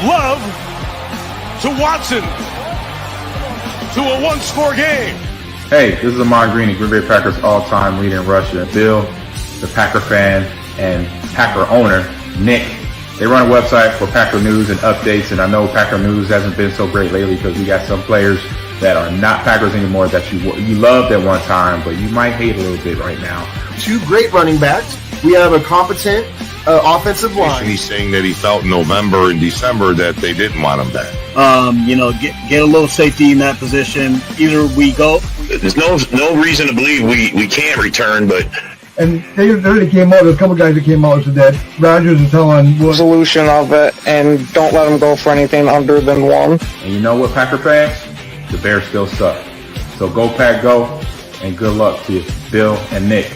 Love to Watson to a one-score game. Hey, this is Ahman Green, Green Bay Packers all-time leader in rusher. Bill, the Packer fan and Packer owner, Nick, they run a website for Packer news and updates, and I know Packer news hasn't been so great lately because we got some players that are not Packers anymore that you loved at one time, but you might hate a little bit right now. Two great running backs. We have a competent offensive line. He's saying that he felt in November and December that they didn't want him back. Get a little safety in that position. Either we go. There's no reason to believe we can't return, but. And they already came out. There's a couple guys that came out and said that Rodgers is telling solution of it, and don't let them go for anything under than one. And you know what, Packer fans? The Bears still suck. So go Pack Go, and good luck to Bill and Nick,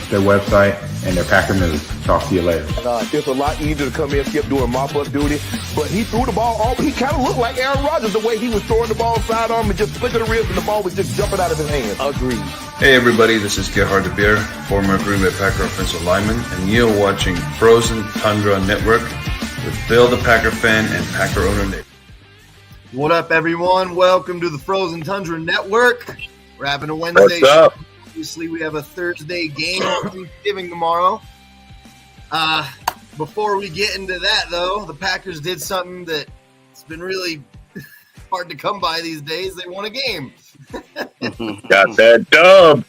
their website and their Packer news. Talk to you later. It's a lot easier to come in and skip doing mop-up duty, but he threw the ball off. He kind of looked like Aaron Rodgers the way he was throwing the ball sidearm and just flicking the ribs, and the ball was just jumping out of his hands. Agreed. Hey everybody, this is Gerhard de Beer, former Green Bay Packer offensive lineman, and you're watching Frozen Tundra Network with Bill the Packer fan and Packer owner Nick. What up, everyone? Welcome to the Frozen Tundra Network. We're having a Wednesday. What's up? Obviously, we have a Thursday game on Thanksgiving tomorrow. Before we get into that, though, the Packers did something that's been really hard to come by these days. They won a game. Got that dub.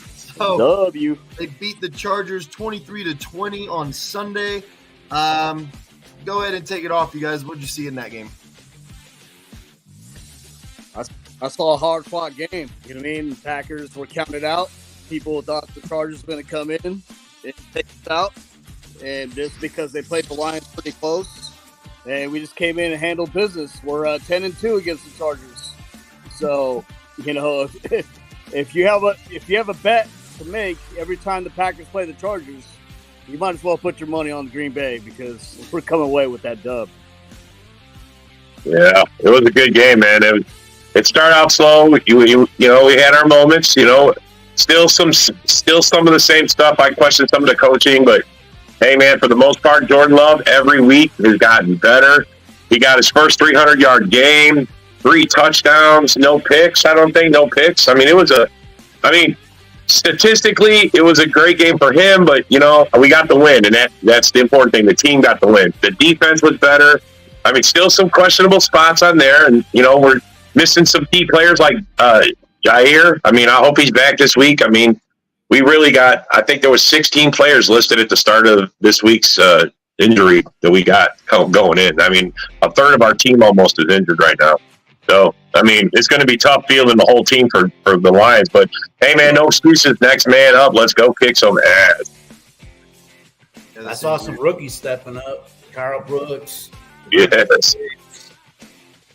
So they beat the Chargers 23-20 on Sunday. Go ahead and take it off, you guys. What did you see in that game? I saw a hard-fought game. You know what I mean? The Packers were counted out. People thought the Chargers were going to come in and take us out. And just because they played the Lions pretty close, and we just came in and handled business. We're 10-2 against the Chargers. So, if you have a bet to make every time the Packers play the Chargers, you might as well put your money on Green Bay because we're coming away with that dub. Yeah, it was a good game, man. It started out slow. We had our moments. Still some of the same stuff. I questioned some of the coaching, but hey, man, for the most part, Jordan Love every week has gotten better. He got his first 300-yard game, 3 touchdowns, no picks. I don't think no picks. Statistically, it was a great game for him, but we got the win, and that's the important thing. The team got the win. The defense was better. Still some questionable spots on there, and we're missing some key players like Jair. I hope he's back this week. We really got, I think there was 16 players listed at the start of this week's injury that we got going in. A third of our team almost is injured right now. So, it's going to be tough fielding the whole team for the Lions. But, hey, man, no excuses. Next man up. Let's go kick some ass. I saw some rookies stepping up. Carl Brooks. Yes.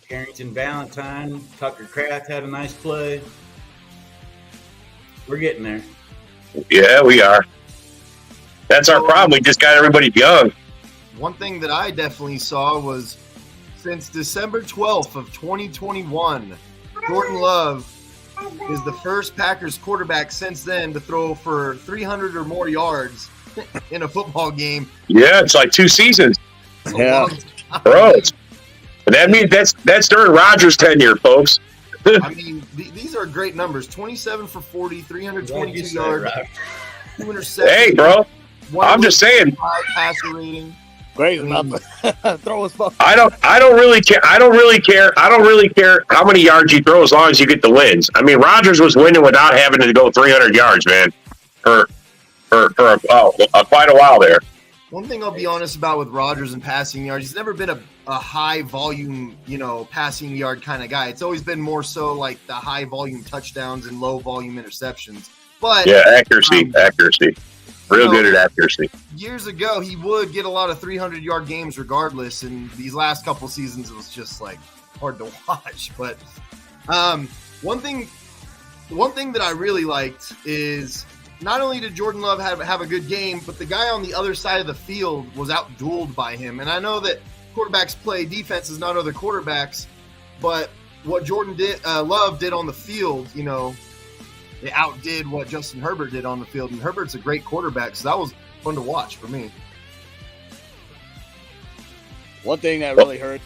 Carrington Valentine. Tucker Kraft had a nice play. We're getting there. Yeah, we are. That's our problem. We just got everybody young. One thing that I definitely saw was since December 12th of 2021, Jordan Love is the first Packers quarterback since then to throw for 300 or more yards in a football game. Yeah, it's like 2 seasons. Yeah. Bro, that means that's during Rodgers' tenure, folks. These are great numbers. 27 for 40, 322 yards, 207. Hey, bro, I'm just saying. Passer rating. Great. Throw us. I don't really care. I don't really care how many yards you throw as long as you get the wins. Rodgers was winning without having to go 300 yards, man, for quite a while there. One thing I'll be honest about with Rodgers and passing yards, he's never been a high volume, passing yard kind of guy. It's always been more so like the high volume touchdowns and low volume interceptions. But yeah, accuracy. Real good at accuracy. Years ago, he would get a lot of 300-yard games regardless, and these last couple seasons, it was just like hard to watch. But one thing that I really liked is not only did Jordan Love have a good game, but the guy on the other side of the field was out-dueled by him. And I know that quarterbacks play defenses, not other quarterbacks, but what Love did on the field, they outdid what Justin Herbert did on the field. And Herbert's a great quarterback, so that was fun to watch for me. One thing that really hurt,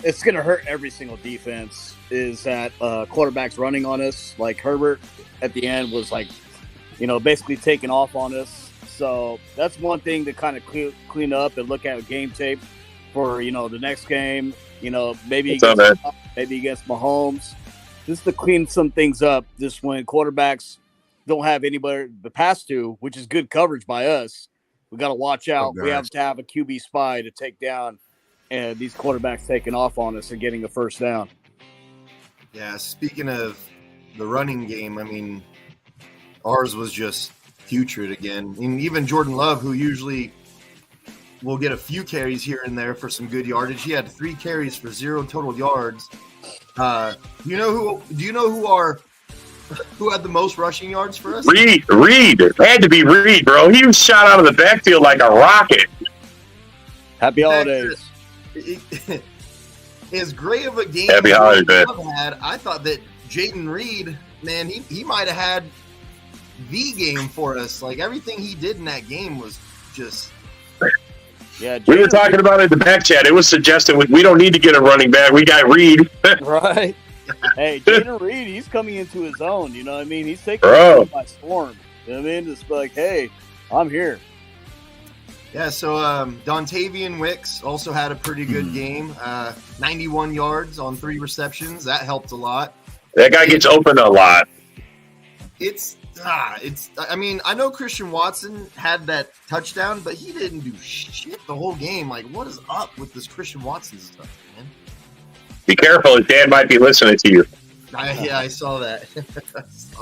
it's going to hurt every single defense is that quarterbacks running on us. Like Herbert at the end was like, basically taking off on us. So that's one thing to kind of clean up and look at game tape for, the next game, maybe against Mahomes, just to clean some things up. Just when quarterbacks don't have anybody to pass to, which is good coverage by us, we got to watch out. We have to have a QB spy to take down these quarterbacks taking off on us and getting a first down. Yeah, speaking of the running game, I mean, ours was just putrid again. And even Jordan Love, who usually will get a few carries here and there for some good yardage, he had 3 carries for 0 total yards. Do you know who had the most rushing yards for us? Reed. It had to be Reed, bro. He was shot out of the backfield like a rocket. Happy holidays. As great of a game Happy holidays, man. Had, I thought that Jayden Reed, man, he might have had the game for us. Like, everything he did in that game was just... Yeah, we were talking about it in the back chat. It was suggested we don't need to get a running back. We got Reed. Right. Hey, Jayden Reed, he's coming into his own. You know what I mean? He's taking it by storm. You know what I mean? Just like, hey, I'm here. Yeah, so Dontavian Wicks also had a pretty good game. 91 yards on 3 receptions. That helped a lot. That guy gets open a lot. I mean, I know Christian Watson had that touchdown, but he didn't do shit the whole game. Like, what is up with this Christian Watson stuff, man? Be careful. His dad might be listening to you. I saw that.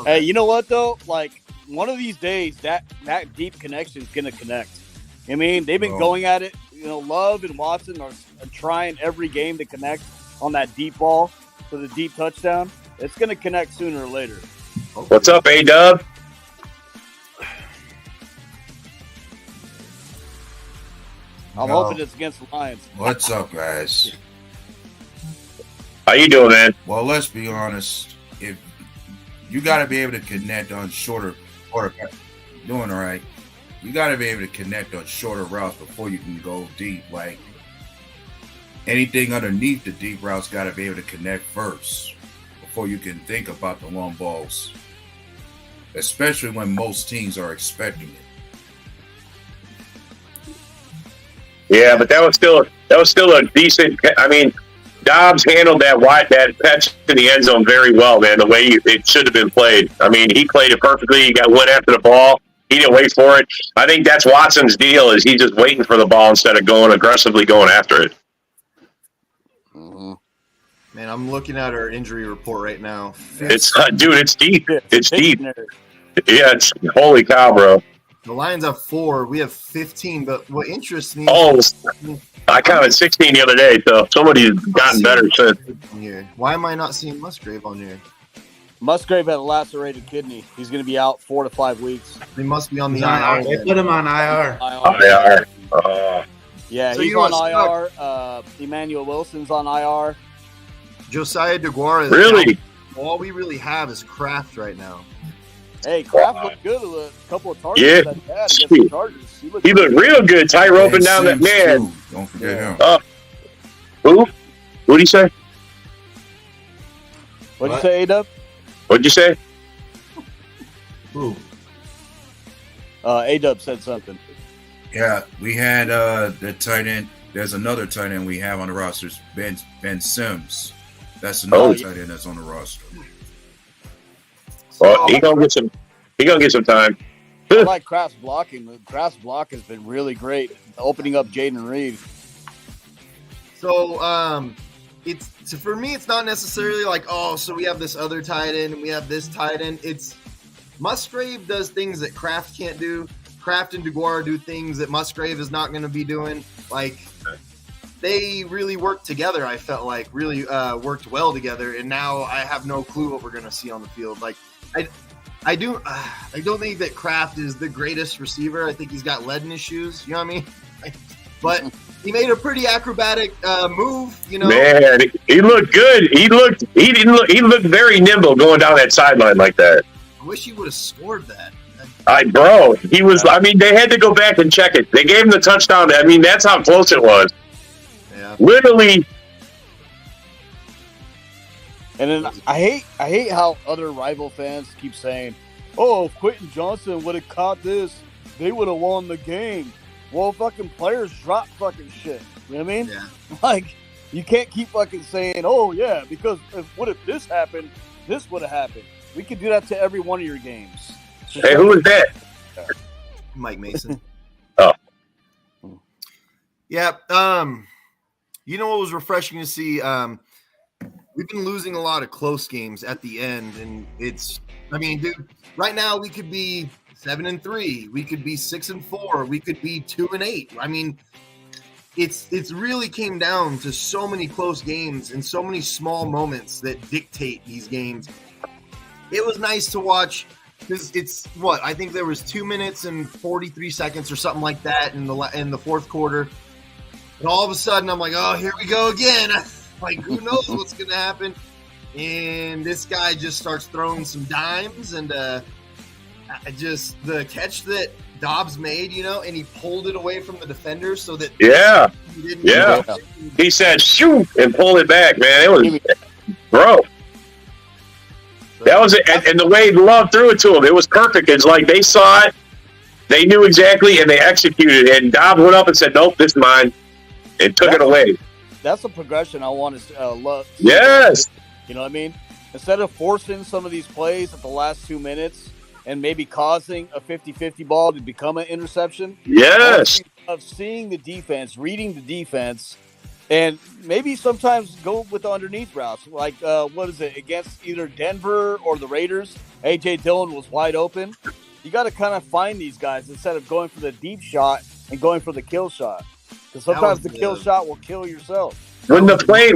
Hey, you know what, though? Like, one of these days, that deep connection is going to connect. I mean, they've been going at it. Love and Watson are trying every game to connect on that deep ball for the deep touchdown. It's going to connect sooner or later. What's up, A-Dub? I'm hoping it's against the Lions. What's up, guys? How you doing, man? Well, let's be honest. If you got to be able to connect on shorter, doing all right. You got to be able to connect on shorter routes before you can go deep. Like, anything underneath the deep routes got to be able to connect first before you can think about the long balls, especially when most teams are expecting it. Yeah, but that was still a decent. I mean, Dobbs handled that catch to the end zone very well, man. The way it should have been played. I mean, he played it perfectly. He went after the ball. He didn't wait for it. I think that's Watson's deal, is he's just waiting for the ball instead of aggressively going after it. Mm-hmm. Man, I'm looking at our injury report right now. It's deep. It's deep. Yeah, holy cow, bro. The Lions have 4. We have 15. But what interests me... I counted 16 the other day, so somebody's gotten better since. Why am I not seeing Musgrave on here? Musgrave had a lacerated kidney. He's going to be out 4 to 5 weeks. He must be on the IR. They put him on IR. Yeah, so he's on IR. Emmanuel Wilson's on IR. Josiah DeGuara is really? All we really have is Kraft right now. Hey, Kraft looked good with a couple of targets. Yeah. That he had against the Chargers. He looked real good, tight roping down that man. Don't forget him. Who? What'd he say? What'd you say, A-Dub? What'd you say? Who? A-Dub said something. Yeah, we had the tight end. There's another tight end we have on the roster, Ben Sims. That's another tight end that's on the roster. Well, he gonna get some time. I like Kraft's blocking. Kraft's block has been really great, opening up Jayden Reed. So, for me, it's not necessarily like, so we have this other tight end and we have this tight end. It's Musgrave does things that Kraft can't do. Kraft and DeGuara do things that Musgrave is not going to be doing. Like, they really worked together. I felt like really worked well together, and now I have no clue what we're going to see on the field. Like, I don't think that Kraft is the greatest receiver. I think he's got lead in his shoes. You know what I mean? But he made a pretty acrobatic move. You know, man, he looked good. He looked very nimble going down that sideline like that. I wish he would have scored that. Bro, he was. I mean, they had to go back and check it. They gave him the touchdown. I mean, that's how close it was. Yeah. Literally. And then I hate how other rival fans keep saying, "Oh, if Quentin Johnson would have caught this, they would have won the game." Well, fucking players drop fucking shit. You know what I mean? Yeah. Like, you can't keep fucking saying, "Oh yeah," because what if this happened? This would have happened. We could do that to every one of your games. Hey, who was that? Mike Mason. Oh. Yeah. You know what was refreshing to see? We've been losing a lot of close games at the end, and dude, right now we could be 7-3, we could be 6-4, we could be 2-8. I mean, it's really came down to so many close games and so many small moments that dictate these games. It was nice to watch because I think there was 2 minutes and 43 seconds or something like that in the fourth quarter, and all of a sudden I'm like, oh, here we go again. Like, who knows what's going to happen? And this guy just starts throwing some dimes, and just the catch that Dobbs made, and he pulled it away from the defender so that he didn't He said shoot and pulled it back, man. It was, bro. That was it, and the way Love threw it to him, it was perfect. It's like they saw it, they knew exactly, and they executed. And Dobbs went up and said, "Nope, this is mine," and took it away. That's a progression I want to love. Yes. You know what I mean? Instead of forcing some of these plays at the last 2 minutes and maybe causing a 50-50 ball to become an interception. Yes. Of seeing the defense, reading the defense, and maybe sometimes go with the underneath routes. Like, what is it, against either Denver or the Raiders? A.J. Dillon was wide open. You got to kind of find these guys instead of going for the deep shot and going for the kill shot. Because sometimes the kill shot will kill yourself. When the play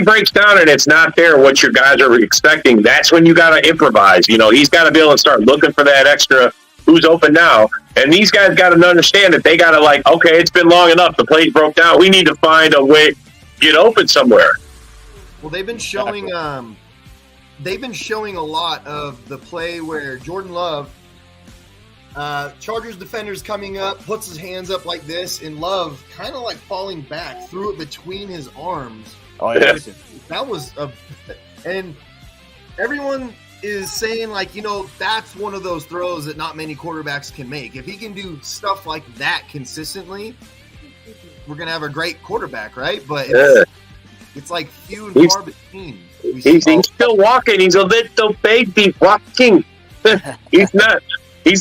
breaks down and it's not there, what your guys are expecting, that's when you got to improvise. He's got to be able to start looking for that extra who's open now. And these guys got to understand that they got to okay, it's been long enough. The plays broke down. We need to find a way to get open somewhere. Well, they've been showing a lot of the play where Jordan Love, Chargers defender's coming up, puts his hands up like this, and Love kind of like falling back, threw it between his arms. Oh, yeah. That was and everyone is saying that's one of those throws that not many quarterbacks can make. If he can do stuff like that consistently, we're going to have a great quarterback, right? But it's like few and far between. He's still walking. He's a little baby walking. He's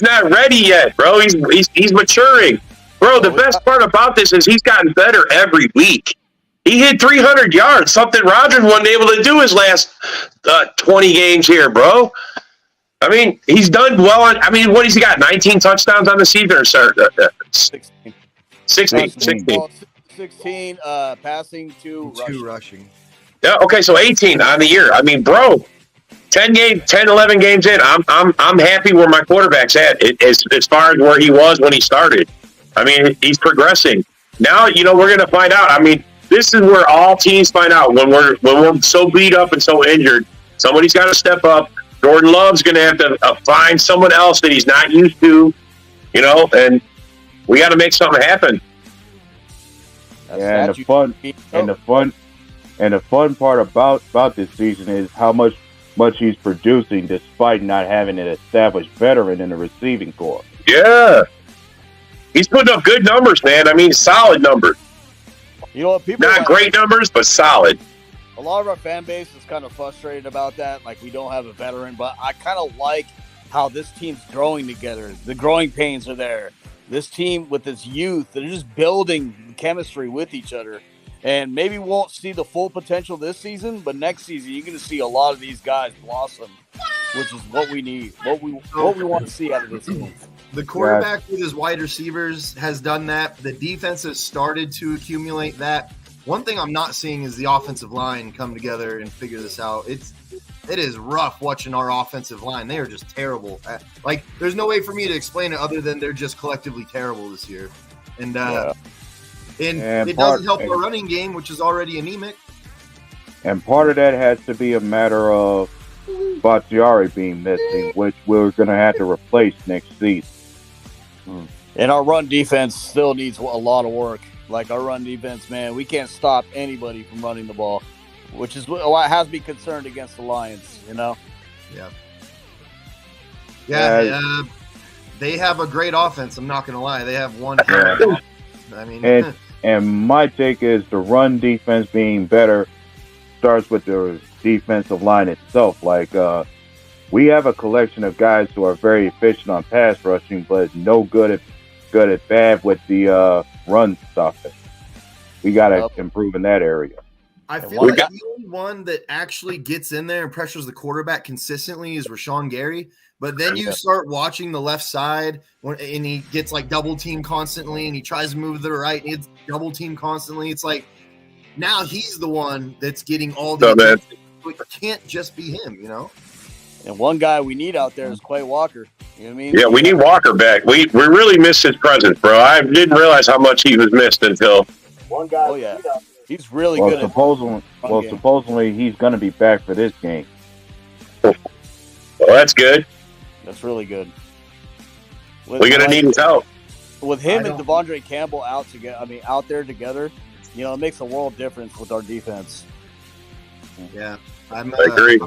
not ready yet, bro. He's maturing. Bro, the best part about this is he's gotten better every week. He hit 300 yards, something Rodgers wasn't able to do his last 20 games here, bro. I mean, he's done well. What has he got, 19 touchdowns on the season? Or 16. 16 passing, 2 rushing. Yeah, okay, so 18 on the year. I mean, bro, 10, 11 games in, I'm happy where my quarterback's at as far as where he was when he started. I mean, he's progressing. Now, we're going to find out. I mean, this is where all teams find out when we're so beat up and so injured. Somebody's got to step up. Jordan Love's going to have to find someone else that he's not used to, and we got to make something happen. Yeah, and the fun part about this season is how much he's producing despite not having an established veteran in the receiving corps. Yeah. He's putting up good numbers, man. I mean, solid numbers. You know what? People not great numbers, but solid. A lot of our fan base is kind of frustrated about that. Like, we don't have a veteran, but I kind of like how this team's growing together. The growing pains are there. This team with its youth, they're just building chemistry with each other. And maybe we won't see the full potential this season, but next season you're going to see a lot of these guys blossom, which is what we need, what we want to see out of this team. The quarterback with his wide receivers has done that. The defense has started to accumulate that. One thing I'm not seeing is the offensive line come together and figure this out. It is rough watching our offensive line. They are just terrible. There's no way for me to explain it other than they're just collectively terrible this year. And it doesn't help our running game, which is already anemic. And part of that has to be a matter of Bakhtiari being missing, which we're going to have to replace next season. And our run defense still needs a lot of work. Like our run defense, man, we can't stop anybody from running the ball, which is what has me concerned against the Lions, you know? Yeah. Yeah, they have a great offense. I'm not going to lie. They have one. I mean, and my take is the run defense being better starts with the defensive line itself. Like, we have a collection of guys who are very efficient on pass rushing, but no good at bad with the run stopping. We got to improve in that area. I feel like the only one that actually gets in there and pressures the quarterback consistently is Rashawn Gary. But then you start watching the left side and he gets like double team constantly and he tries to move to the right and it's double team constantly. It's like now he's the one that's getting all the attention. It can't just be him, you know? And one guy we need out there is Quay Walker. You know what I mean? Yeah, we need Walker back. We really missed his presence, bro. I didn't realize how much he was missed until. One guy. Oh, yeah. He's really well, good. Supposedly he's going to be back for this game. Well, that's good. That's really good. We're going to need his help. With him and Devondre Campbell out there together, you know, it makes a world difference with our defense. Yeah, I agree.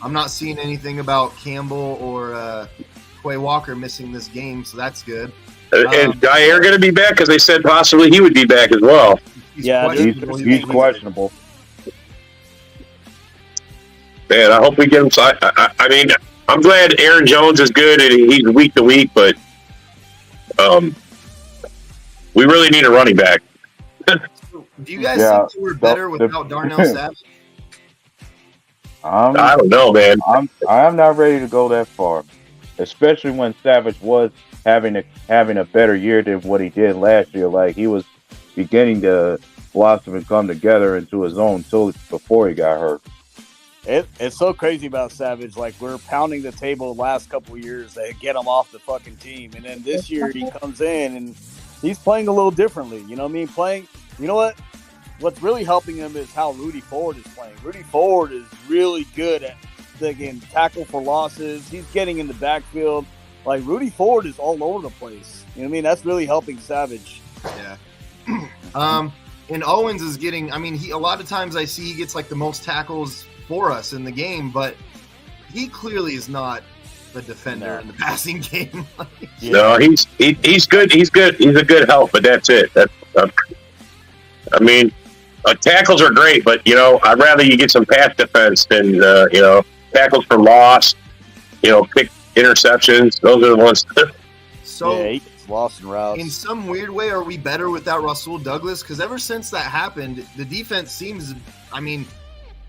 I'm not seeing anything about Campbell or Quay Walker missing this game, so that's good. And Jair going to be back because they said possibly he would be back as well. He's questionable. Man, I hope we get him. I mean, I'm glad Aaron Jones is good and he's week to week, but we really need a running back. Do you guys think that we're better without Darnell Savage? I don't know, man. I'm not ready to go that far, especially when Savage was having a better year than what he did last year. Like he was beginning to blossom and come together into his own before he got hurt. It's so crazy about Savage. Like we're pounding the table the last couple of years to get him off the fucking team, and then this year he comes in and he's playing a little differently. You know what I mean? You know what? What's really helping him is how Rudy Ford is playing. Rudy Ford is really good at tackle for losses. He's getting in the backfield. Like Rudy Ford is all over the place. You know what I mean? That's really helping Savage. Yeah. And Owens is getting. I mean, a lot of times I see he gets like the most tackles for us in the game, but he clearly is not the defender in the passing game. No, he's good. He's good. He's a good help, but that's it. I mean, tackles are great, but you know, I'd rather you get some pass defense than you know, tackles for loss. You know, pick interceptions. Those are the ones. So he gets lost in routes. In some weird way, are we better without Rasul Douglas? Because ever since that happened, the defense seems. I mean,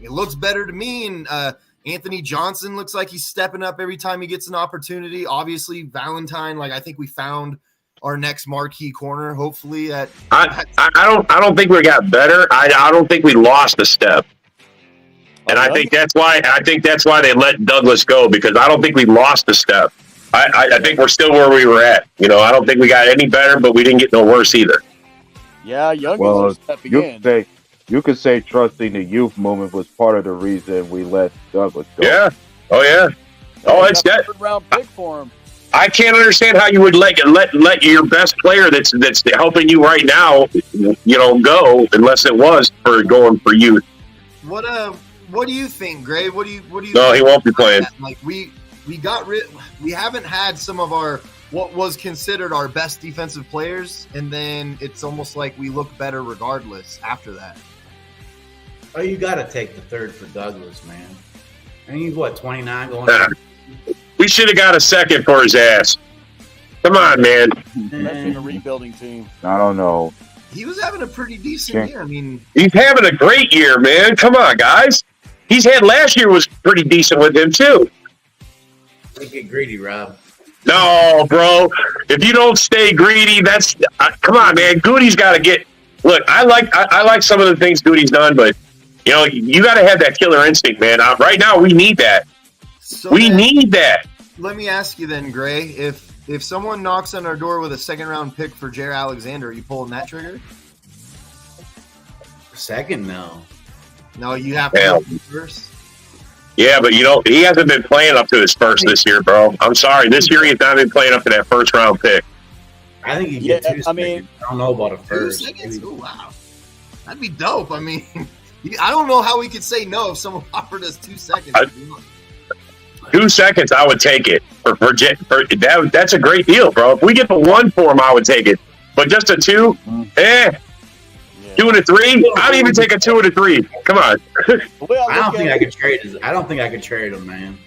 it looks better to me, and Anthony Johnson looks like he's stepping up every time he gets an opportunity. Obviously, Valentine, like I think we found our next marquee corner. Hopefully, I don't think we got better. I don't think we lost a step, and I think that's why they let Douglas go, because I don't think we lost a step. I think we're still where we were at. You know, I don't think we got any better, but we didn't get no worse either. Yeah, Young's stepping in. You could say trusting the youth movement was part of the reason we let Douglas go. Yeah. Oh, yeah. Oh, it's that. Third-round pick for him. I can't understand how you would let your best player that's helping you right now, you know, go unless it was for going for youth. What do you think, Gray? What do you? No, he won't be playing. Like we got rid. We haven't had some of our what was considered our best defensive players, and then it's almost like we look better regardless after that. Oh, you got to take the third for Douglas, man. I mean, he's 29 going on. We should have got a second for his ass. Come on, man. Especially a rebuilding team. I don't know. He was having a pretty decent year. I mean, he's having a great year, man. Come on, guys. He's had last year was pretty decent with him too. Don't get greedy, Rob. No, bro. If you don't stay greedy, that's come on, man. Goody's got to get. Look, I like some of the things Goody's done, but you know, you got to have that killer instinct, man. Right now, we need that. So we need that. Let me ask you then, Gray, if someone knocks on our door with a second-round pick for Jair Alexander, are you pulling that trigger? Second, no. No, you have to go first. Yeah, but he hasn't been playing up to his first this year, bro. I'm sorry. This year he's not been playing up to that first round pick. I think he gets 2 seconds. I don't know about a first. 2 seconds? Oh, wow. That'd be dope. I mean, I don't know how we could say no if someone offered us 2 seconds. 2 seconds, I would take it. That's a great deal, bro. If we get the 1 for him, I would take it. But just a 2, 2 and a 3. I'd even take a 2 and a 3. Come on. I don't think I could trade him. I don't think I could trade him, man.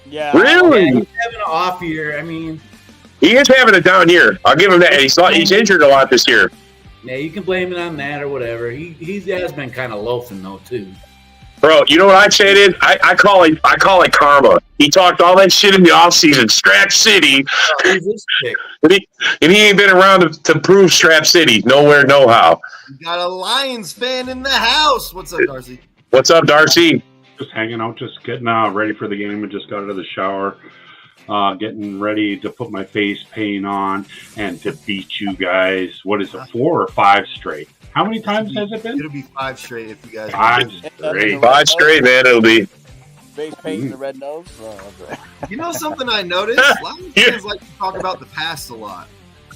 Yeah. Really? Yeah, he's having an off year. I mean, he is having a down year. I'll give him that. He's injured a lot this year. yeah, you can blame it on that or whatever. He has been kind of loafing though too. Bro, you know what I'd say it is? I call it karma. He talked all that shit in the offseason, Strap City. Who's this pick? And he ain't been around to prove Strap City. Nowhere, no how. We got a Lions fan in the house. What's up, Darcy? What's up, Darcy? Just hanging out, just getting ready for the game. I just got out of the shower, getting ready to put my face paint on and to beat you guys. What is it, 4 or 5 straight? How many times has it been? It'll be 5 straight if you guys. 5 straight. 5 straight, man. It'll be. Face paint and the red nose. You know something I noticed? Lions fans like to talk about the past a lot.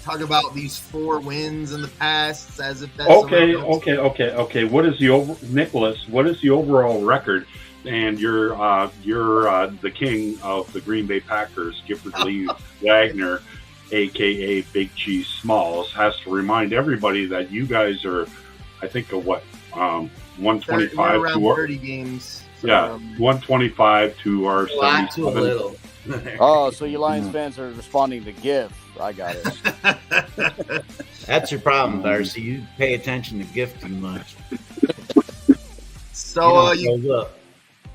Talk about these 4 wins in the past as if that's okay. What is the Nicholas? What is the overall record? And you're the king of the Green Bay Packers, Gifford Lee Wagner, aka Big Cheese Smalls, has to remind everybody that you guys are, I think, 125 around to 30 games. So, yeah, 125 to our 77. Too little. Oh, so you Lions fans are responding to GIF. I got it. That's your problem, Darcy. You pay attention to GIF too much. So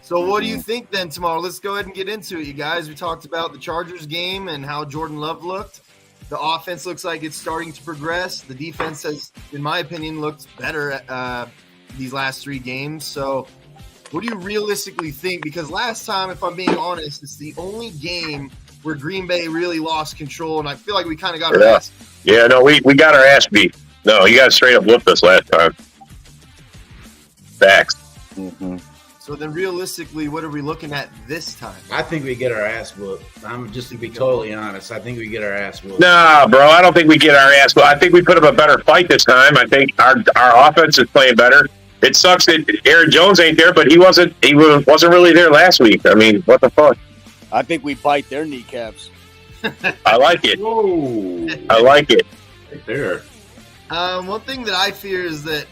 So what do you think then tomorrow? Let's go ahead and get into it, you guys. We talked about the Chargers game and how Jordan Love looked. The offense looks like it's starting to progress. The defense has, in my opinion, looked better these last 3 games. So what do you realistically think? Because last time, if I'm being honest, it's the only game where Green Bay really lost control, and I feel like we kind of got our ass. Yeah, no, we got our ass beat. No, you guys straight up whooped us last time. Facts. Mm-hmm. So then realistically, what are we looking at this time? I think we get our ass whooped. I'm just to be totally honest. I think we get our ass whooped. Nah, bro, I don't think we get our ass whooped. I think we put up a better fight this time. I think our offense is playing better. It sucks that Aaron Jones ain't there, but he wasn't really there last week. I mean, what the fuck? I think we bite their kneecaps. I like it. Whoa. I like it. Right there. One thing that I fear is that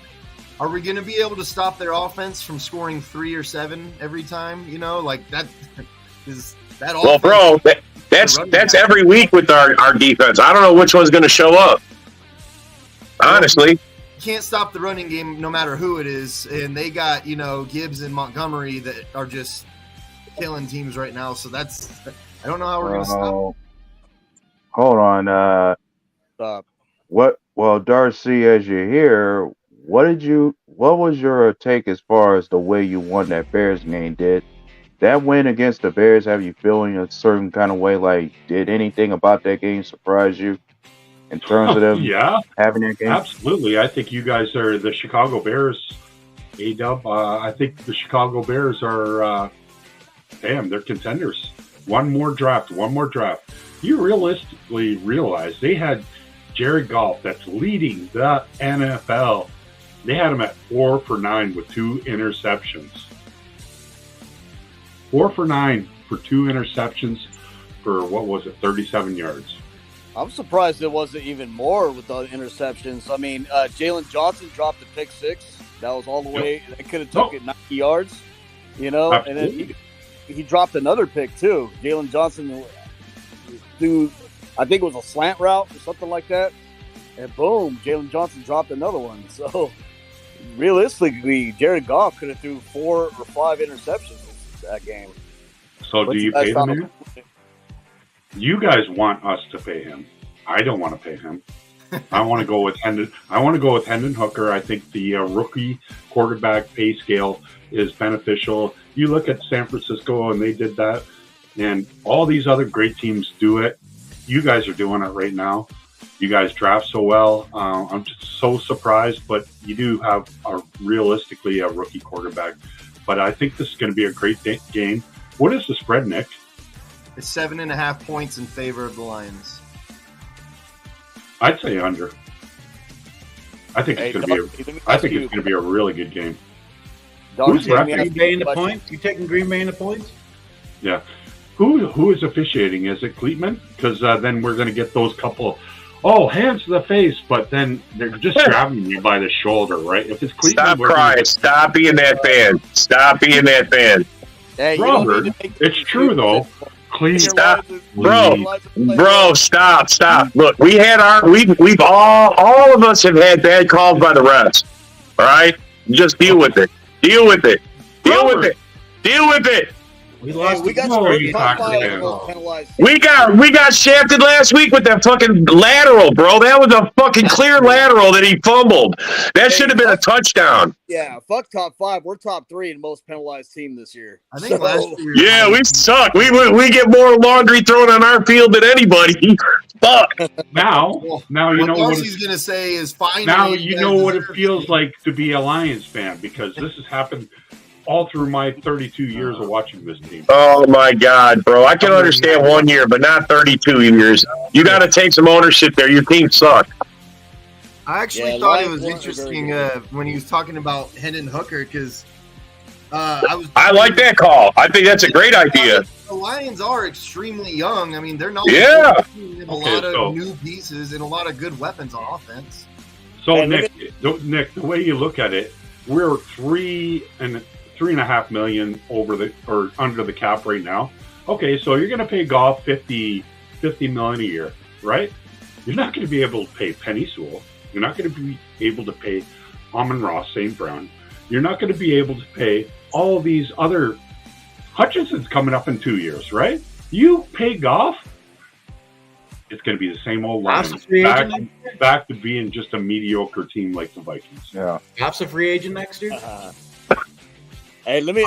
are we going to be able to stop their offense from scoring 3 or 7 every time? You know, like that is that. Well, bro, that's every week with our defense. I don't know which one's going to show up. Honestly, you can't stop the running game no matter who it is, and they got Gibbs and Montgomery that are just killing teams right now. So that's I don't know how we're going to stop. Hold on. Stop. What? Well, Darcy, as you're here, what was your take as far as the way you won that Bears game? Did that win against the Bears have you feeling a certain kind of way? Like, did anything about that game surprise you in terms of them having that game? Absolutely. I think you guys are the Chicago Bears. A-Dub, I think the Chicago Bears are, they're contenders. One more draft. You realistically realize they had Jared Goff that's leading the NFL. They had him at 4 for 9 with 2 interceptions. 4 for 9 for 2 interceptions for, 37 yards. I'm surprised it wasn't even more with the interceptions. I mean, Jalen Johnson dropped the pick 6. That was all the way. They could have took it 90 yards, Absolutely. And then he dropped another pick too. Jalen Johnson threw, I think it was a slant route or something like that. And boom, Jalen Johnson dropped another one. So realistically, Jared Goff could have threw 4 or 5 interceptions that game. So do you pay the man? You guys want us to pay him. I don't want to pay him. I want to go with Hendon Hooker. I think the rookie quarterback pay scale is beneficial. You look at San Francisco, and they did that, and all these other great teams do it. You guys are doing it right now. You guys draft so well. I'm just so surprised, but you do have realistically a rookie quarterback but I think this is going to be a great game. What is the spread, Nick? It's 7.5 points in favor of the Lions. I'd say under. I think it's going to be a really good game. Who's Green Bay in the points? You taking Green Bay in the points? Yeah. Who is officiating? Is it Kleitman? Because then we're going to get those couple. Hands to the face, but then they're just grabbing you by the shoulder, right? If it's Kleitman, stop crying. Stop being that fan. Stop being that fan. Hey, Robert, it's true though. Stop, bro. Stop. Look, we've all of us have had bad calls by the refs. All right, just deal with it. Deal with it. We lost. We got penalized. We got shafted last week with that fucking lateral, bro. That was a fucking clear lateral that he fumbled. That should have been a touchdown. Yeah, fuck top 5. We're top 3 in most penalized team this year. I think last year. Yeah, we suck. We get more laundry thrown on our field than anybody. Fuck. Now you know what he's gonna say is finally. Now you know what it feels like to be a Lions fan, because this has happened all through my 32 years of watching this team. Oh my God, bro! I can understand 1 year, but not 32 years. You got to take some ownership there. Your team sucked. I actually thought it was interesting when he was talking about Hendon Hooker, because I like that call. I think that's a great idea. The Lions are extremely young. I mean, they're not. Yeah. They have a lot of new pieces and a lot of good weapons on offense. So Nick, the way you look at it, we're 3.5 million under the cap right now. Okay, so you're going to pay Goff $50 million a year, right? You're not going to be able to pay Penny Sewell. You're not going to be able to pay Amon-Ra St. Brown. You're not going to be able to pay all these other. Hutchinson's coming up in 2 years, right? You pay Goff, it's going to be the same old Lions. Back to being just a mediocre team like the Vikings. Yeah. Goff's a free agent next year. Hey, let me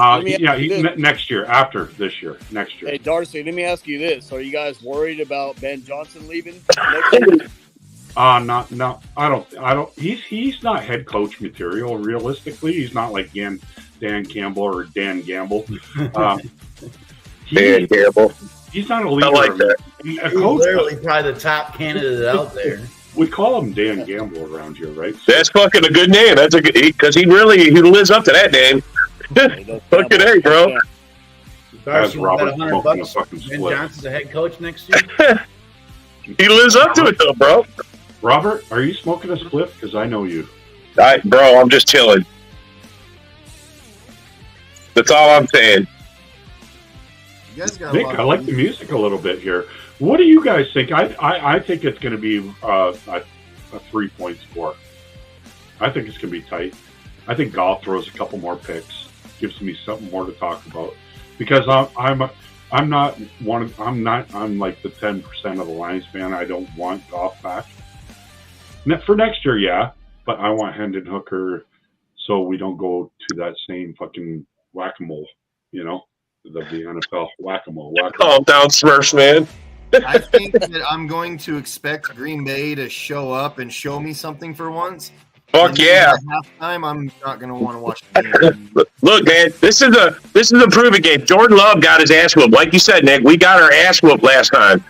next year, after this year, next year. Hey, Darcy, let me ask you this: are you guys worried about Ben Johnson leaving next year? No, I don't. He's not head coach material. Realistically, he's not like Dan Campbell or Dan Gamble. Dan Gamble. He's not a leader. I like that. He's literally probably the top candidate out there. We call him Dan Gamble around here, right? So, that's fucking a good name. That's a good, because he lives up to that name. Fucking A, bro. As Robert smoking a Ben fucking split. Johnson's a head coach next year. He lives up to it though, bro. Robert, are you smoking a split? Because I know you. Bro, I'm just chilling. That's all I'm saying. You guys got Nick, I like the music a little bit here. What do you guys think? I think it's going to be a 3-point score. I think it's going to be tight. I think Goff throws a couple more picks, gives me something more to talk about, because I'm like the 10% of the Lions fan. I don't want Goff back for next year, yeah, but I want Hendon Hooker, so we don't go to that same fucking whack-a-mole, the NFL whack-a-mole. Calm down, Smurfs, man. I think that I'm going to expect Green Bay to show up and show me something for once. Fuck yeah! At halftime, I'm not going to want to watch the game. Look, man, this is a proven game. Jordan Love got his ass whooped, like you said, Nick. We got our ass whooped last time.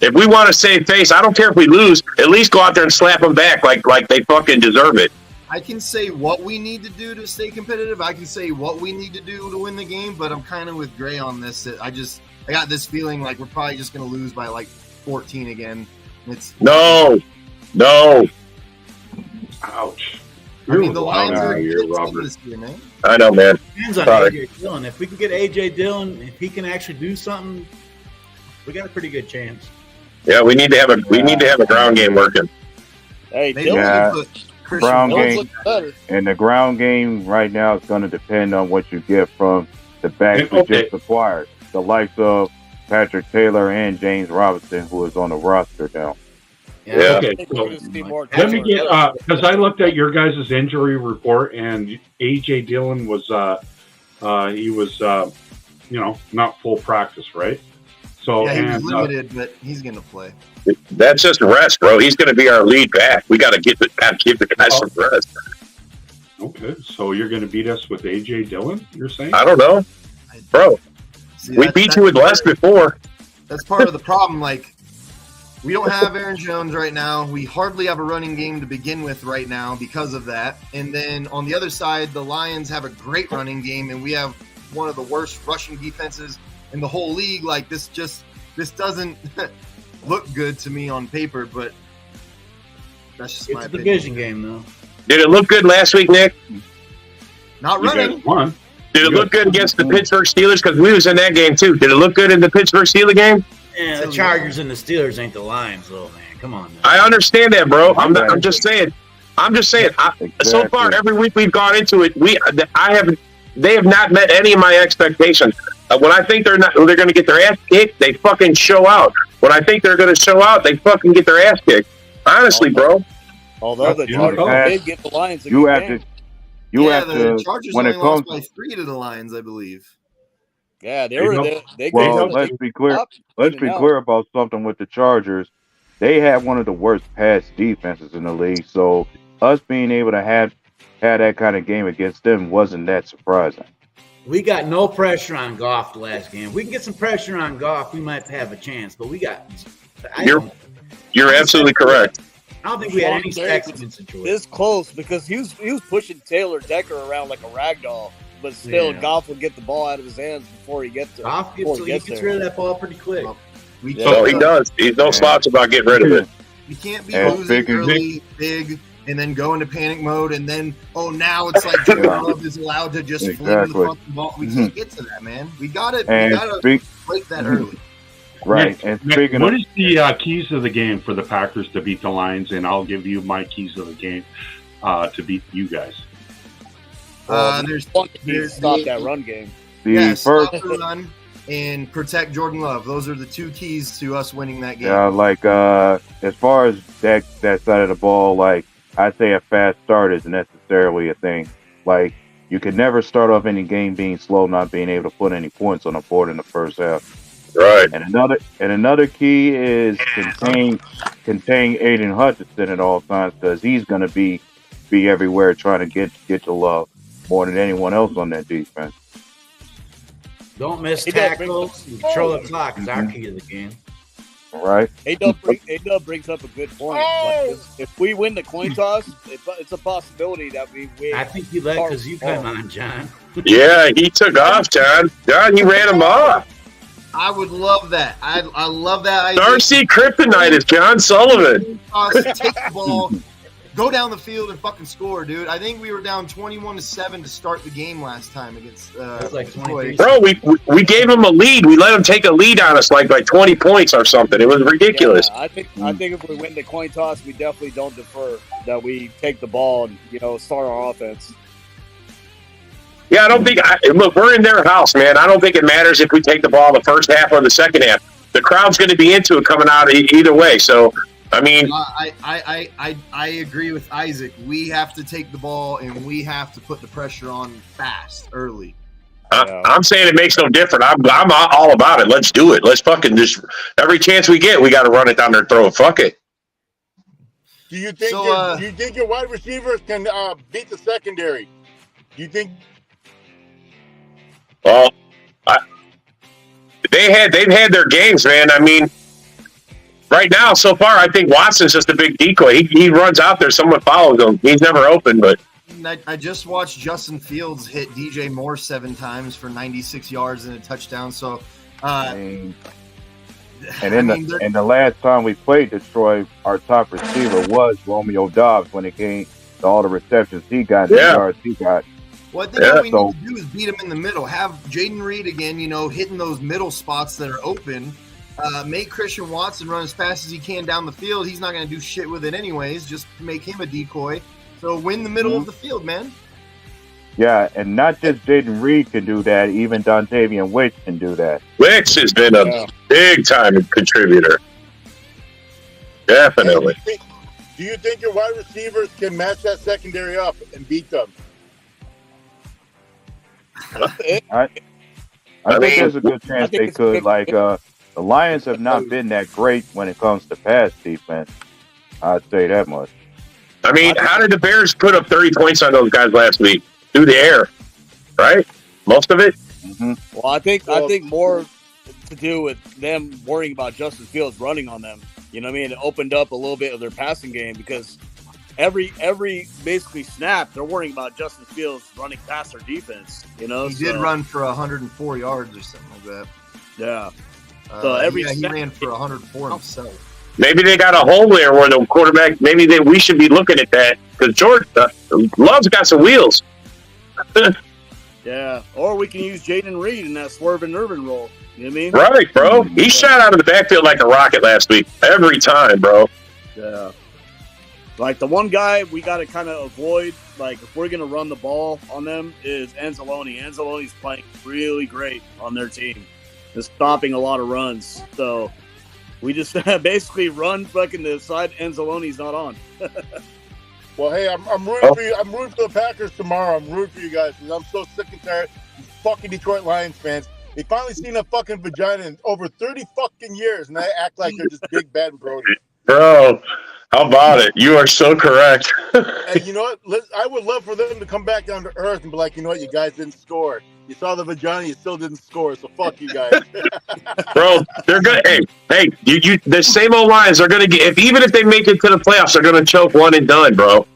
If we want to save face, I don't care if we lose. At least go out there and slap them back like they fucking deserve it. I can say what we need to do to stay competitive. I can say what we need to do to win the game, but I'm kind of with Gray on this. I got this feeling like we're probably just going to lose by like 14 again. No. Ouch. I mean, the Lions are a good team this year, man. I know, man. Depends on AJ Dillon. If we can get AJ Dillon, if he can actually do something, we got a pretty good chance. Yeah, we need to have a ground game working. Hey, ground game, and the ground game right now is going to depend on what you get from the backs we just acquired, the likes of Patrick Taylor and James Robinson, who is on the roster now. Yeah. Okay. So let me get because I looked at your guys' injury report, and AJ Dillon was not full practice, right? So yeah, he's limited, but he's going to play. That's just rest, bro. He's going to be our lead back. We got to give the guys some rest. Okay, so you're going to beat us with A.J. Dillon, you're saying? I don't know. Bro, we beat you with less before. That's part of the problem. Like, we don't have Aaron Jones right now. We hardly have a running game to begin with right now because of that. And then on the other side, the Lions have a great running game, and we have one of the worst rushing defenses in the whole league. Like, this doesn't look good to me on paper, but that's just my opinion. It's a division game, though. Did it look good last week, Nick? Not running. Did it look good against the Pittsburgh Steelers? Because we was in that game too. Did it look good in the Pittsburgh Steelers game? Yeah, the Chargers and the Steelers ain't the Lions, though, man. Come on, man. I understand that, bro. I'm just saying. So far, every week we've gone into it, they have not met any of my expectations. When I think they're going to get their ass kicked, they fucking show out. When I think they're going to show out, they fucking get their ass kicked. Honestly, bro. Although the Chargers did get the Lions a You good have game. to. You have the to. Chargers When only it comes, lost by 3 to the Lions, I believe. Yeah, they were there. well, let's be clear. Let's be clear about something with the Chargers. They have one of the worst pass defenses in the league. So us being able to have that kind of game against them wasn't that surprising. We got no pressure on Goff the last game. If we can get some pressure on Goff, we might have a chance. But we got. You're absolutely correct. I don't think we had any sacks in this situation. It's close because he was pushing Taylor Decker around like a rag doll, but still, Goff would get the ball out of his hands before he gets there. Goff gets rid of that ball pretty quick. He does. He's no slouch about getting rid of it. You can't be losing early, big, and then go into panic mode, and then now it's like Jordan Love is allowed to just fling the fucking ball. We can't get to that, man. We gotta break that early. Right. Nick, what is the keys of the game for the Packers to beat the Lions? And I'll give you my keys of the game to beat you guys. There's stop that run game. Stop the run and protect Jordan Love. Those are the 2 keys to us winning that game. Yeah, like as far as that side of the ball, like I'd say a fast start isn't necessarily a thing. Like you can never start off any game being slow, not being able to put any points on the board in the first half. Right. And another key is contain Aiden Hutchinson at all times because he's going to be everywhere trying to get the love more than anyone else on that defense. Don't miss tackles. Control the clock is our key to the game. Right. A-Dub brings up a good point. Like, if we win the coin toss, it's a possibility that we win. I think you let because you come on, John. Yeah, he took off, John. John, he ran him off. I would love that. I love that idea. Darcy Kryptonite is John Sullivan. Take the ball, go down the field and fucking score, dude. I think we were down 21-7 to start the game last time against. Bro, we gave him a lead. We let him take a lead on us like by 20 points or something. It was ridiculous. Yeah, I think if we win the coin toss, we definitely don't defer. That we take the ball and start our offense. Yeah, I don't think. Look, we're in their house, man. I don't think it matters if we take the ball the first half or the second half. The crowd's going to be into it coming out either way. So, I mean, I agree with Isaac. We have to take the ball and we have to put the pressure on fast, early. I'm saying it makes no difference. I'm all about it. Let's do it. Let's fucking just every chance we get, we got to run it down their throat. Fuck it. Do you think your wide receivers can beat the secondary? Do you think? Well, they've had their games, man. I mean, right now, so far, I think Watson's just a big decoy. He runs out there, someone follows him. He's never open, but I just watched Justin Fields hit DJ Moore 7 times for 96 yards and a touchdown. So, and the last time we played Detroit, our top receiver was Romeo Dobbs when it came to all the receptions he got, the yards he got. Well, I think what we need to do is beat him in the middle. Have Jaden Reed again, hitting those middle spots that are open. Make Christian Watson run as fast as he can down the field. He's not going to do shit with it anyways. Just make him a decoy. So win the middle of the field, man. Yeah, and not just Jaden Reed can do that. Even Dontavian Wicks can do that. Wicks has been a big-time contributor. Definitely. Do you think your wide receivers can match that secondary up and beat them? I think there's a good chance they could. Like the Lions have not been that great when it comes to pass defense. I'd say that much. I mean, how did the Bears put up 30 points on those guys last week? Through the air, right? Most of it. Well, I think more to do with them worrying about Justin Fields running on them. You know what I mean? It opened up a little bit of their passing game because every basically snap they're worrying about Justin Fields running past their defense. You know, he did run for 104 yards or something like that. Yeah. So he ran for 104 himself. Maybe they got a hole there where the quarterback. Maybe we should be looking at that because George Love's got some wheels. Yeah, or we can use Jaden Reed in that swerving Irvin role. You know what I mean? Right, bro. He shot out of the backfield like a rocket last week. Every time, bro. Yeah. Like the one guy we got to kind of avoid, like if we're going to run the ball on them, is Anzalone. Anzalone's playing really great on their team. Just stopping a lot of runs. So we just basically run fucking the side Anzalone's not on. Well, hey, I'm rooting for you. I'm rooting for the Packers tomorrow. I'm rooting for you guys because I'm so sick and tired of you fucking Detroit Lions fans. They finally seen a fucking vagina in over 30 fucking years, and they act like they're just Big Bad Brody. Bro, how about it? You are so correct. And you know what? I would love for them to come back down to earth and be like, you know what? You guys didn't score. You saw the vagina, you still didn't score, so fuck you guys. Bro, they're good. Hey, you the same old Lions are gonna get even if they make it to the playoffs, they're gonna choke one and done, bro.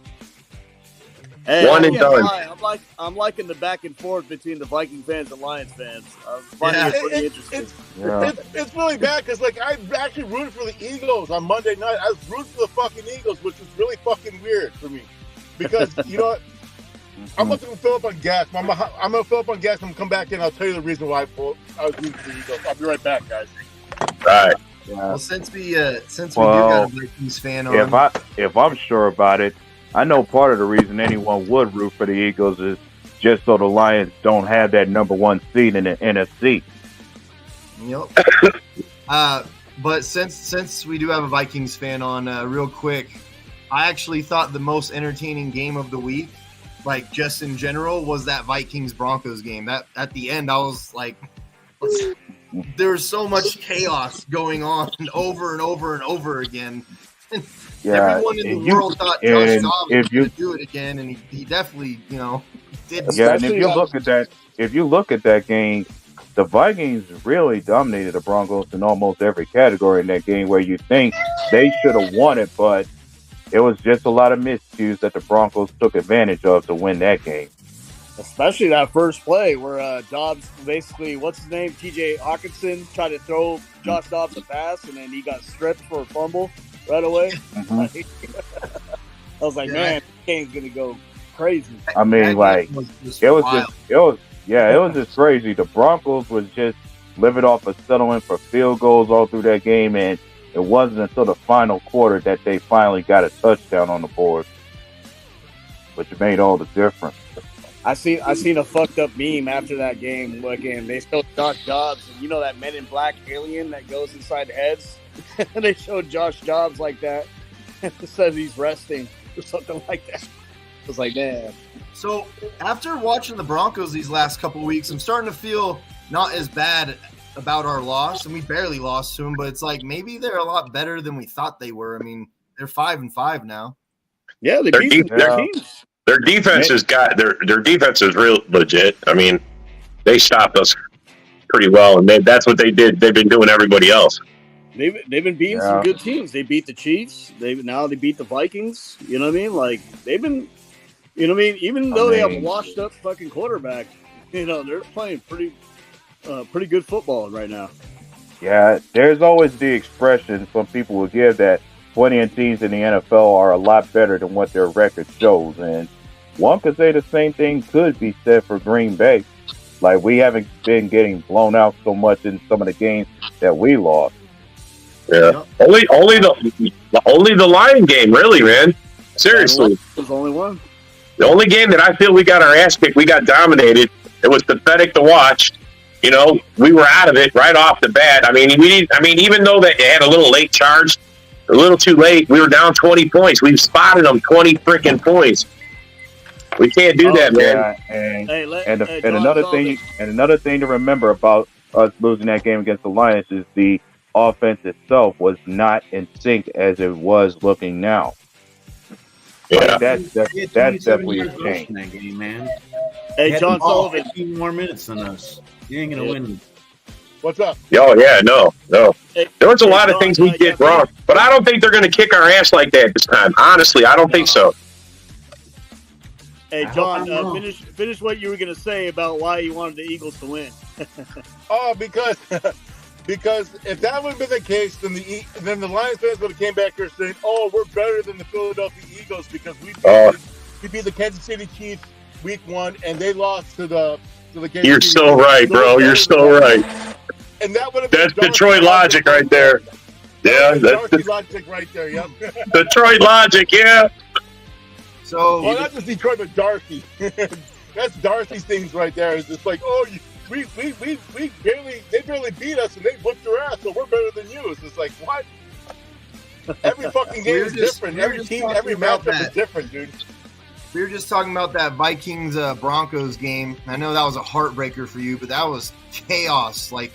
Hey, one and done. I'm liking the back and forth between the Viking fans and Lions fans. I'm finding it pretty interesting. It's really bad because like I actually rooted for the Eagles on Monday night. I was rooting for the fucking Eagles, which was really fucking weird for me because you know what? I'm going to fill up on gas. I'm going to fill up on gas. I'm going to come back in. I'll tell you the reason why I was rooting for the Eagles. I'll be right back, guys. All right. Yeah. Well, since we do got a Vikings fan on, if I'm sure about it, I know part of the reason anyone would root for the Eagles is just so the Lions don't have that number one seed in the NFC. Yep. But since we do have a Vikings fan on, real quick, I actually thought the most entertaining game of the week, like just in general, was that Vikings-Broncos game. That at the end, I was like, there's so much chaos going on over and over and over again. Yeah, everyone in the world thought Josh Dobbs was going to do it again, and he definitely, did. Yeah, and if you look at that game, the Vikings really dominated the Broncos in almost every category in that game. Where you think they should have won it, but it was just a lot of miscues that the Broncos took advantage of to win that game. Especially that first play where Dobbs basically, what's his name, T.J. Hawkinson, tried to throw Josh Dobbs a pass, and then he got stripped for a fumble right away. Mm-hmm. I was like, man, this game's gonna go crazy. I mean, like it was just crazy. The Broncos was just living off of settling for field goals all through that game, and it wasn't until the final quarter that they finally got a touchdown on the board, which made all the difference. I seen a fucked up meme after that game. Again, they showed Josh Dobbs, and you know that Men in Black alien that goes inside heads. They showed Josh Dobbs like that. It says he's resting or something like that. I was like, man. So after watching the Broncos these last couple of weeks, I'm starting to feel not as bad about our loss, and we barely lost to them, but it's like maybe they're a lot better than we thought they were. I mean, they're 5-5 now. Yeah, they beat their teams. Their defense their defense is real legit. I mean, they stopped us pretty well, and that's what they did. They've been doing everybody else. They've been beating some good teams. They beat the Chiefs. They beat the Vikings. You know what I mean? Like they've been, you know what I mean? Even though they have a washed up fucking quarterback, they're playing pretty good football right now. Yeah, there's always the expression some people will give that 20 teams in the NFL are a lot better than what their record shows, and one could say the same thing could be said for Green Bay. Like we haven't been getting blown out so much in some of the games that we lost. Yeah, only the Lion game, really, man. Seriously, it was only one. The only game that I feel we got our ass kicked, we got dominated. It was pathetic to watch. We were out of it right off the bat. I mean, even though they had a little late charge, a little too late, we were down 20 points. We spotted them 20 freaking points. We can't do that, man. Another thing to remember about us losing that game against the Lions is the offense itself was not in sync as it was looking now. Yeah. That's definitely a change. In that game, man. Hey, Had John the ball Sullivan. 15 more minutes than us. You ain't gonna win. What's up? Oh yeah, no. There was a lot of John, things we did wrong, but I don't think they're going to kick our ass like that this time. Honestly, I don't think so. Hey, John, finish what you were going to say about why you wanted the Eagles to win. Oh, because if that would have been the case, then the Lions fans would have came back here saying, "Oh, we're better than the Philadelphia Eagles because we beat the Kansas City Chiefs week 1 and they lost to the Kansas You're City so Chiefs." right, bro. You're so right. And that would have That's been Detroit logic right there. Yeah, That's that's logic right there. Yep. Detroit logic. Yeah. So well, not just Detroit, but Darcy. That's Darcy's things right there. It's just like, oh, we they barely beat us and they whooped your ass, so we're better than you. It's just like, what? Every fucking game is different. Every team, every matchup is different, dude. We were just talking about that Vikings Broncos game. I know that was a heartbreaker for you, but that was chaos. Like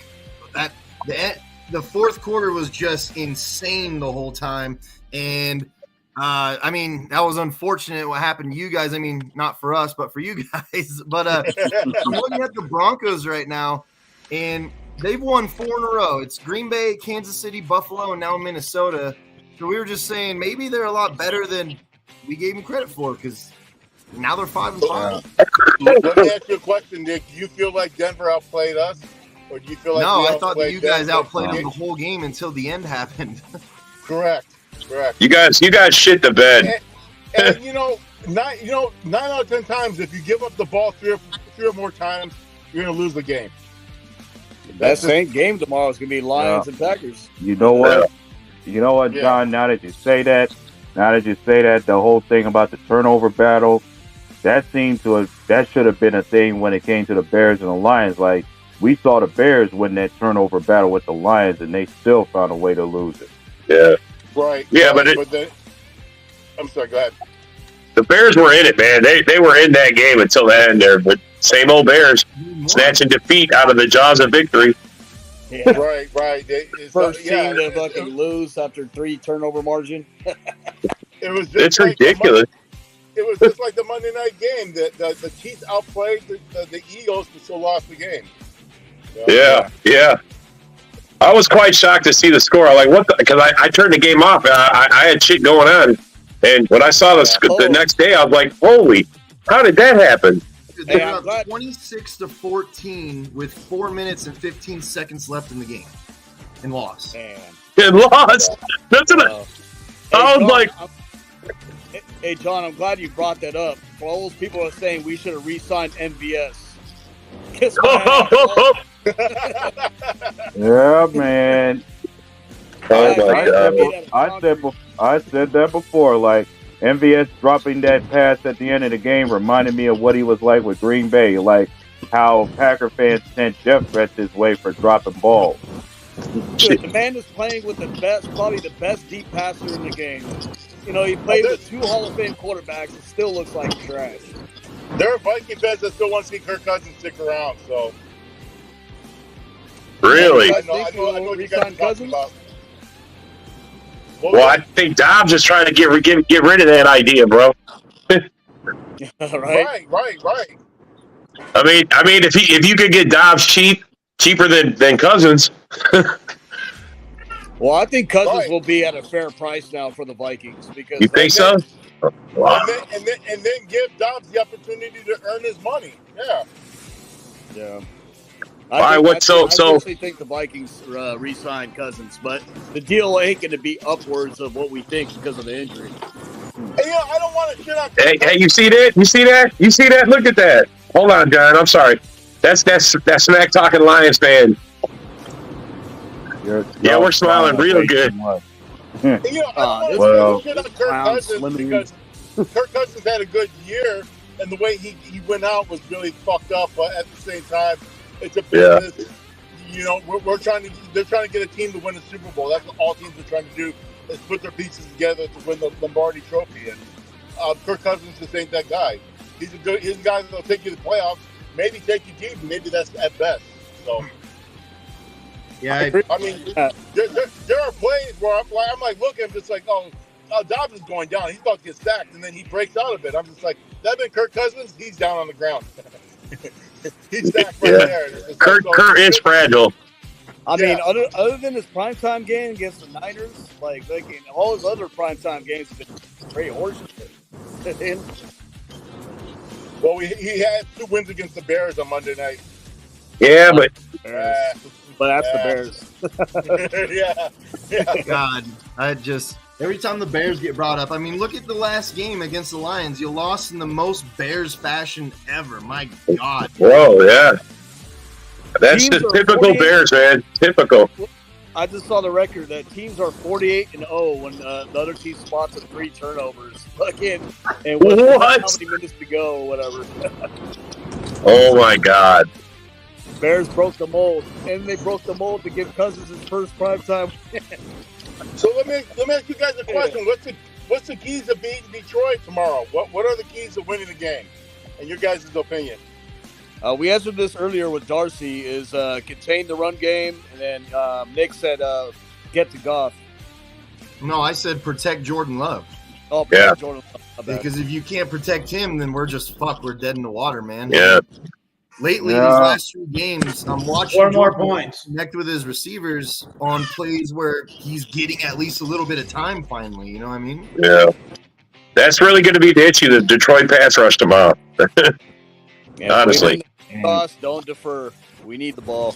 that, the fourth quarter was just insane the whole time, and I mean that was unfortunate what happened to you guys. I mean, not for us, but for you guys. But I'm looking at the Broncos right now, and they've won 4 in a row. It's Green Bay, Kansas City, Buffalo, and now Minnesota. So we were just saying maybe they're a lot better than we gave them credit for because now they're 5-5. Let me ask you a question, Nick. Do you feel like Denver outplayed us, or do you feel like no? we I thought that you guys Denver? outplayed them the whole game until the end happened. Correct. You guys shit the bed. And 9 out of 10 times, if you give up the ball three or more times, you're going to lose the game. That same game tomorrow is going to be Lions and Packers. You know what? John, now that you say that, the whole thing about the turnover battle, that should have been a thing when it came to the Bears and the Lions. Like, we saw the Bears win that turnover battle with the Lions, and they still found a way to lose it. Yeah. Right. Yeah, I'm sorry, go ahead. The Bears were in it, man. They were in that game until the end there, but same old Bears snatching defeat out of the jaws of victory. Yeah. Right. First team to fucking lose after 3 turnover margin. It was just it's ridiculous. It was just like the Monday night game. The Chiefs outplayed the Eagles, but still lost the game. So, Yeah. I was quite shocked to see the score. I'm like, what? Because I turned the game off. I had shit going on, and when I saw the next day, I was like, holy, how did that happen? They were up 26-14 with 4 minutes and 15 seconds left in the game, and lost. And lost. That's what I was like. Hey, John, I'm glad you brought that up. For all those people are saying we should have re-signed MVS. Kiss my ass. Yeah, man. I said that before. Like, MVS dropping that pass at the end of the game reminded me of what he was like with Green Bay. Like how Packer fans sent Jeff Brett his way for dropping balls. Dude, the man is playing with probably the best deep passer in the game. He played with 2 Hall of Fame quarterbacks. It still looks like trash. There are Viking fans that still want to see Kirk Cousins stick around. So really, I know what you guys are talking about. Well, I think Dobbs is trying to get rid of that idea, bro. Right. I mean, if you could get Dobbs cheaper than Cousins. Well, I think Cousins will be at a fair price now for the Vikings because you think so? Wow. And then give Dobbs the opportunity to earn his money. Yeah. I actually think the Vikings re-sign Cousins, but the deal ain't going to be upwards of what we think because of the injury. Hey, I don't want to shit on. Hey, you see that? You see that? Look at that. Hold on, John. I'm sorry. That's smack talking Lions fan. Yeah, we're smiling real good. I don't want to shit on Kirk Cousins because Kirk Cousins had a good year, and the way he went out was really fucked up. But at the same time, it's a business. They're trying to get a team to win a Super Bowl. That's what all teams are trying to do is put their pieces together to win the Lombardi Trophy. And Kirk Cousins just ain't that guy. He's a guy that'll take you to the playoffs, maybe take you deep, maybe that's at best. So. Yeah, I mean, there are plays where I'm like looking, just like, oh, Dobbs is going down. He's about to get sacked, and then he breaks out a bit. I'm just like, that been Kirk Cousins? He's down on the ground. He's sacked right there. Kurt is fragile. I mean, other than his primetime game against the Niners, like all his other primetime games have been very horseshit. Well, he had 2 wins against the Bears on Monday night. Yeah, but that's the Bears. yeah. God, every time the Bears get brought up, I mean, look at the last game against the Lions. You lost in the most Bears fashion ever. My God. Bro, yeah. That's the typical Bears, man. Typical. I just saw the record that teams are 48-0 when the other team spots 3 turnovers. Again, and how many minutes to go or whatever. Oh my God. Bears broke the mold, and they broke the mold to give Cousins his first primetime win. So let me ask you guys a question. What's the keys to beating Detroit tomorrow? What are the keys to winning the game, in your guys' opinion? We answered this earlier with Darcy. Is contain the run game, and then Nick said get to Goff. No, I said protect Jordan Love. Oh, protect Jordan Love. Because if you can't protect him, then we're just fucked. We're dead in the water, man. Yeah. Lately, these last 3 games, I'm watching 4 more Jordan points. connect with his receivers on plays where he's getting at least a little bit of time finally. You know what I mean? Yeah. That's really going to be the issue, the Detroit pass rush tomorrow. Honestly. Don't defer. We need the ball.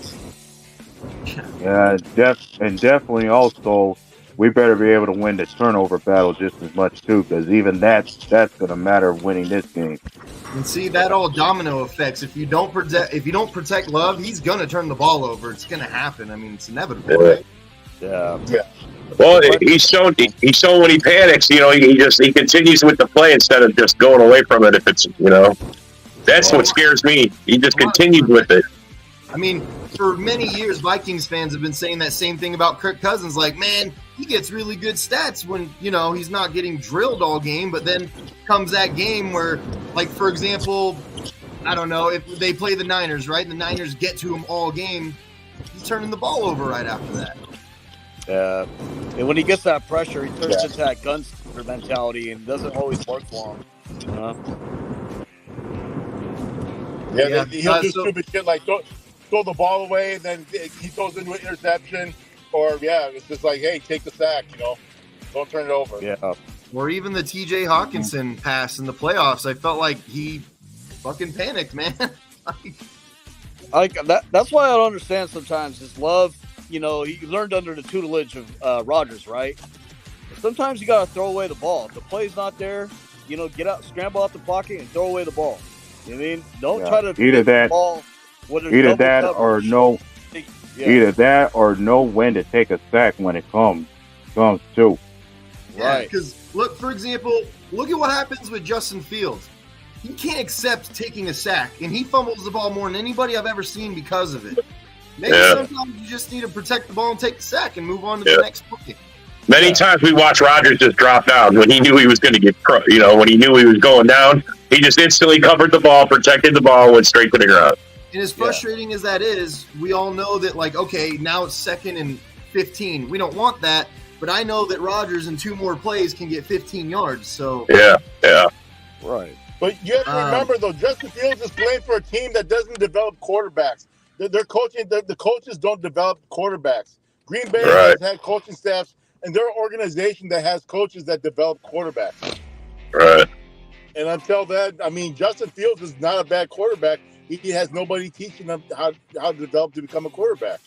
Yeah, and definitely also, we better be able to win the turnover battle just as much too, because even that's going to matter winning this game. And see, that all domino effects. If you don't protect Love, he's gonna turn the ball over. It's gonna happen. I mean, it's inevitable. Right? Yeah. Well, he's shown when he panics. You know, he continues with the play instead of just going away from it. If it's that's what scares me. He just continues with it. I mean, for many years, Vikings fans have been saying that same thing about Kirk Cousins. Like, man, he gets really good stats when, he's not getting drilled all game. But then comes that game where, like, for example, I don't know, if they play the Niners, right? And the Niners get to him all game. He's turning the ball over right after that. Yeah. And when he gets that pressure, he turns into that gunslinger mentality and doesn't always work for him. He'll do stupid shit like throw the ball away, and then he throws into an interception, or it's just like, hey, take the sack, don't turn it over. Yeah. Or even the T.J. Hawkinson pass in the playoffs. I felt like he fucking panicked, man. That's why I don't understand sometimes his Love. He learned under the tutelage of Rodgers, right? Sometimes you got to throw away the ball. If the play's not there, get out, scramble out the pocket, and throw away the ball. You know what I mean? Don't try to either that, ball either that or no, either that or know when to take a sack when it comes too. Right. Because look, for example, look at what happens with Justin Fields. He can't accept taking a sack, and he fumbles the ball more than anybody I've ever seen because of it. Maybe sometimes you just need to protect the ball and take the sack and move on to the next play. Many times we watched Rodgers just drop down when he knew he was going to get, when he knew he was going down. He just instantly covered the ball, protected the ball, went straight to the ground. And as frustrating as that is, we all know that, like, okay, now it's 2nd and 15. We don't want that, but I know that Rodgers in 2 more plays can get 15 yards. So yeah. Right. But you have to remember, though, Justin Fields is playing for a team that doesn't develop quarterbacks. They're coaching. The coaches don't develop quarterbacks. Green Bay has had coaching staffs, and they're an organization that has coaches that develop quarterbacks. Right. And until that, I mean, Justin Fields is not a bad quarterback. He has nobody teaching him how to develop to become a quarterback.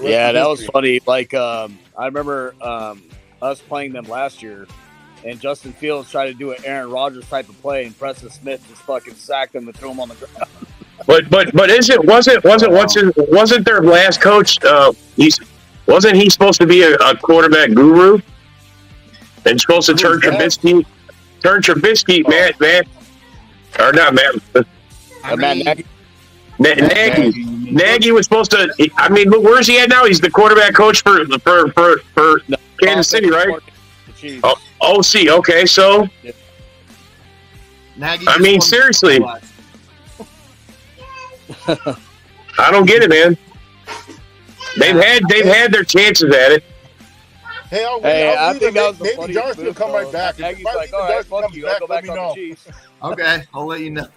Yeah, that was funny. Like, I remember us playing them last year, and Justin Fields tried to do an Aaron Rodgers type of play, and Preston Smith just fucking sacked him and threw him on the ground. But wasn't their last coach? Wasn't he supposed to be a quarterback guru and supposed to turn Trubisky, man, or not, man? Nagy was supposed to. I mean, look, where's he at now? He's the quarterback coach for Kansas City, right? Oh, OC. Okay, so I mean, seriously, I don't get it, man. They've had their chances at it. Hey, I think that was the maybe funniest Darcy will move, come though. right back. Nagy's If I like, think all right, Darcy fuck comes you. I'll go let back me on know. the Chiefs. Okay, I'll let you know.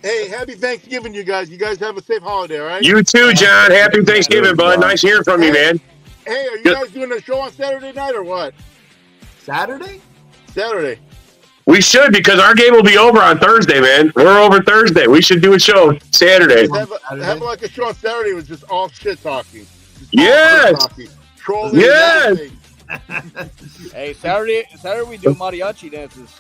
Hey, happy Thanksgiving, you guys. You guys have a safe holiday, all right? You too, John. Happy Thanksgiving, bud. Nice hearing from you, man. Hey, are you guys doing a show on Saturday night or what? Saturday? Saturday. We should, because our game will be over on Thursday, man. We're over Thursday. We should do a show Saturday. Have like a show on Saturday with just all shit talking. Yes. Trolling. Yes. Hey, Saturday we do mariachi dances.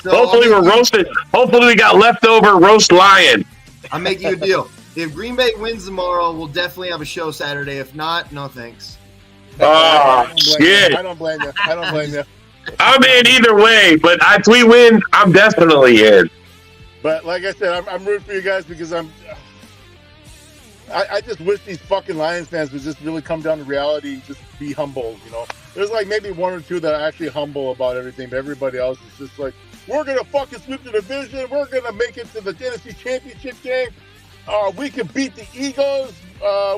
Hopefully we're roasted. Hopefully we got leftover roast lion. I'll make you a deal. If Green Bay wins tomorrow, we'll definitely have a show Saturday. If not, no thanks. Oh, shit. I don't blame you. I don't blame you. I'm in either way, but if we win, I'm definitely in. But like I said, I'm rooting for you guys because I just wish these fucking Lions fans would just really come down to reality and just be humble, you know. There's like maybe one or two that are actually humble about everything, but everybody else is just like, we're going to fucking sweep the division. We're going to make it to the Tennessee championship game. We can beat the Eagles.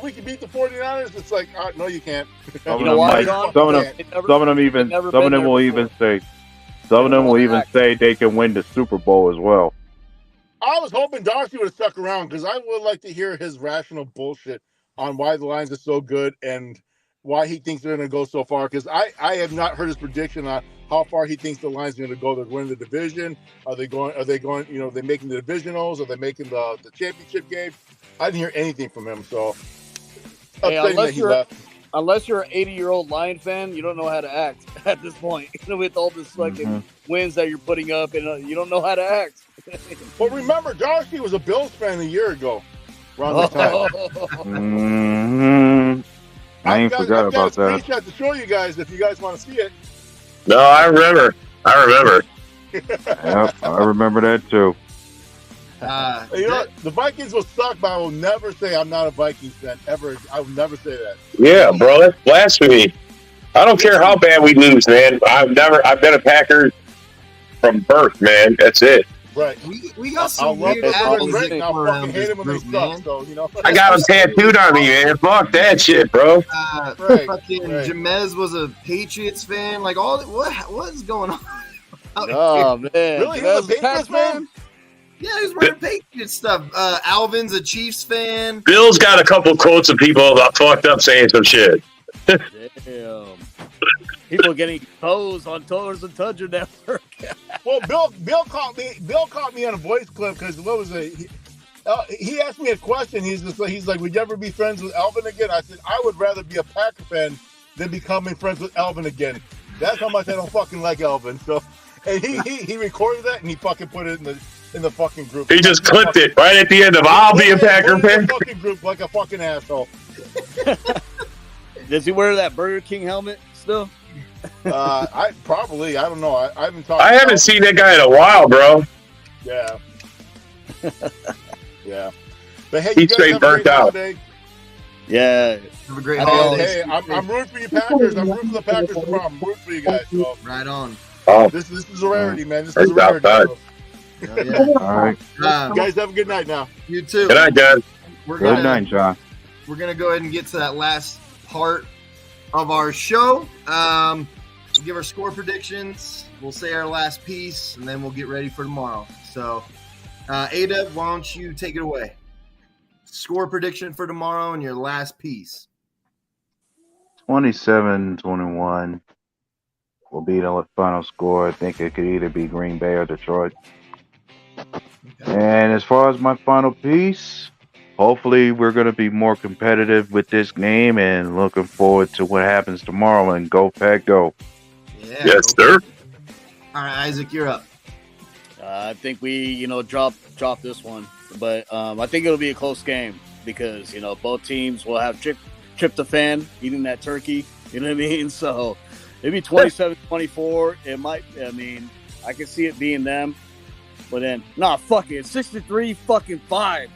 We can beat the 49ers. It's like, no, you can't. Some of them will even say they can win the Super Bowl as well. I was hoping Darcy would have stuck around because I would like to hear his rational bullshit on why the Lions are so good and why he thinks they're going to go so far. Because I have not heard his prediction on how far he thinks the Lions are going to go. They're winning the division. Are they going? You know, they're making the divisionals. Are they making the championship game? I didn't hear anything from him. So hey, unless you're an 80-year-old Lion fan, you don't know how to act at this point. With all this fucking wins that you're putting up, and you don't know how to act. Well, remember, Darcy was a Bills fan a year ago. Around this time. I ain't forgot about that. I've got a screenshot to show you guys if you guys want to see it. No, I remember. Yep, I remember that too. You know what? The Vikings will suck, but I will never say I'm not a Vikings fan ever. I will never say that. Yeah, bro, that's blasphemy. I don't care how bad we lose, man. I've been a Packer from birth, man. That's it. Right. We got some weird albums I fucking hate him when they suck, so, you know. I got them tattooed on me, man. Fuck that shit, bro. Fucking Jamez was a Patriots fan. Like, what is going on? Oh, man. Really? He was a Patriots fan? Yeah, he was wearing Patriots stuff. Alvin's a Chiefs fan. Bill's got a couple quotes of people that fucked up saying some shit. Damn. People getting toes on Toes and Tundra Network. Well, Bill caught me on a voice clip because what was it? He asked me a question. He's like, would you ever be friends with Elvin again? I said, I would rather be a Packer fan than becoming friends with Elvin again. That's how much I don't fucking like Elvin. So, and he recorded that and he fucking put it in the fucking group. He just clipped it right at the end of I'll be a Packer fan. Fucking group like a fucking asshole. Does he wear that Burger King helmet still? I don't know. I haven't talked. I haven't seen that guy in a while, bro. Yeah. Yeah. But hey, he's straight burnt out. Yeah. Have a great holiday. Hey, I'm rooting for you Packers. I'm rooting for the Packers tomorrow. I'm rooting for you guys. So. Right on. Oh. This is a rarity, man. This is a rarity. Yeah. All right. You guys have a good night now. You too. Good night, guys. Good night, John. We're gonna go ahead and get to that last part of our show. We'll give our score predictions. We'll say our last piece, and then we'll get ready for tomorrow. So, Ada, why don't you take it away? Score prediction for tomorrow and your last piece. 27-21 will be the final score. I think it could either be Green Bay or Detroit. Okay. And as far as my final piece, hopefully we're going to be more competitive with this game and looking forward to what happens tomorrow. And go Pack, go. Yeah, yes, sir. All right, Isaac, you're up. I think we, drop this one. But I think it'll be a close game because, both teams will have tryptophan eating that turkey. You know what I mean? So maybe 27-24. It might, I can see it being them. But then, fuck it. 63-5.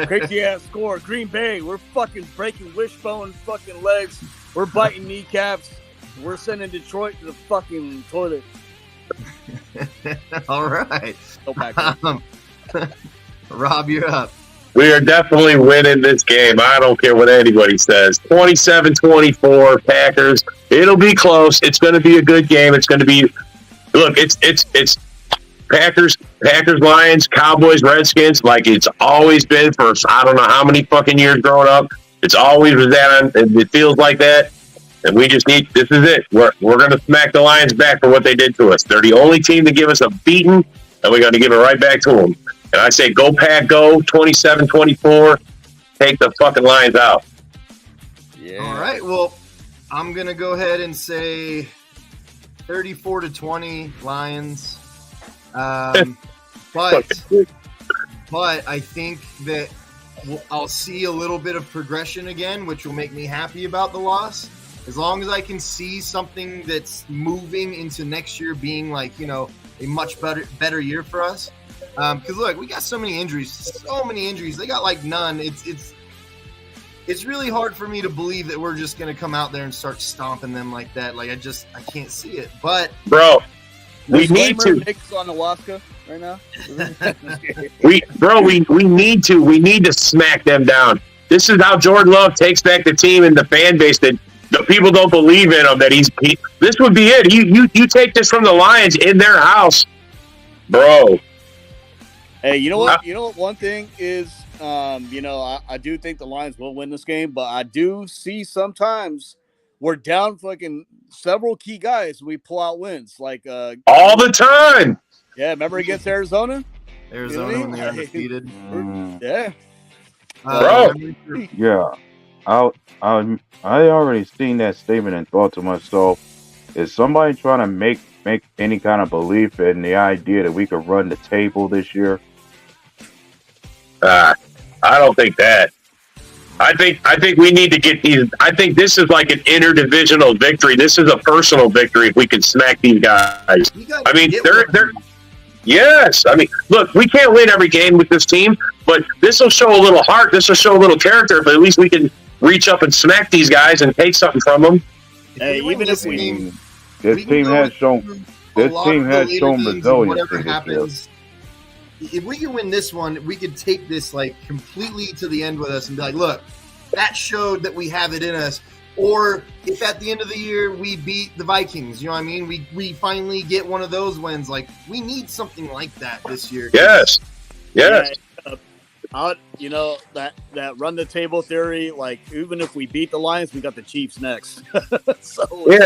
Crazy ass score. Green Bay, we're fucking breaking wishbone fucking legs. We're biting kneecaps. We're sending Detroit to the fucking toilet. All right. Go back. Rob, you're up. We are definitely winning this game. I don't care what anybody says. 27-24 Packers. It'll be close. It's going to be a good game. It's going to be look, it's Packers, Lions, Cowboys, Redskins, like it's always been for I don't know how many fucking years growing up. It's always was that and it feels like that. And we just need this is it. We're gonna smack the Lions back for what they did to us. They're the only team to give us a beating, and we're gonna give it right back to them. And I say go Pack, go 27-24, take the fucking Lions out. Yeah. All right. Well, I'm gonna go ahead and say 34-20 Lions. But I think that I'll see a little bit of progression again, which will make me happy about the loss. As long as I can see something that's moving into next year being like, you know, a much better year for us. Because look, we got so many injuries. They got like none. It's really hard for me to believe that we're just going to come out there and start stomping them like that. Like I can't see it. But bro, we need to. Nick's on Alaska right now. we need to. We need to smack them down. This is how Jordan Love takes back the team and the fan base that the people don't believe in him. That this would be it. You take this from the Lions in their house, bro. Hey, you know what? One thing is, I do think the Lions will win this game, but I do see sometimes we're down fucking several key guys. We pull out wins like all the time. Yeah, remember against Arizona? Arizona when they were undefeated. Yeah, bro. Yeah, I already seen that statement and thought to myself, is somebody trying to make any kind of belief in the idea that we could run the table this year? I don't think that. I think we need to get these. I think this is like an interdivisional victory. This is a personal victory if we can smack these guys. I mean, they're yes. I mean, look, we can't win every game with this team, but this will show a little heart. This will show a little character. But at least we can reach up and smack these guys and take something from them. Hey, even if we this team has shown resilience this year. If we can win this one, we could take this like completely to the end with us and be like, look, that showed that we have it in us. Or if at the end of the year we beat the Vikings, you know what I mean? We finally get one of those wins. Like, we need something like that this year. Yes. Yeah, that run the table theory, like even if we beat the Lions, we got the Chiefs next.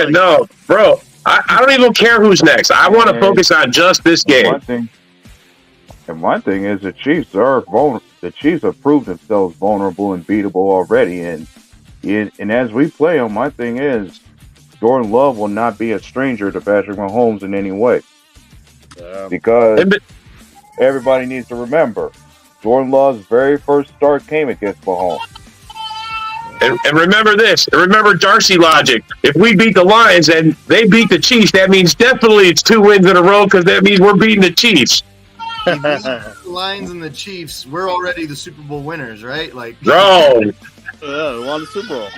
No, bro. I don't even care who's next. I want to focus on just this game. One thing is the Chiefs have proved themselves vulnerable and beatable already, and as we play them, my thing is Jordan Love will not be a stranger to Patrick Mahomes in any way, because everybody needs to remember Jordan Love's very first start came against Mahomes. And remember this. And remember Darcy logic. If we beat the Lions and they beat the Chiefs, that means definitely it's 2 wins in a row because that means we're beating the Chiefs. The Lions and the Chiefs, we're already the Super Bowl winners, right? Like, bro. We won the Super Bowl.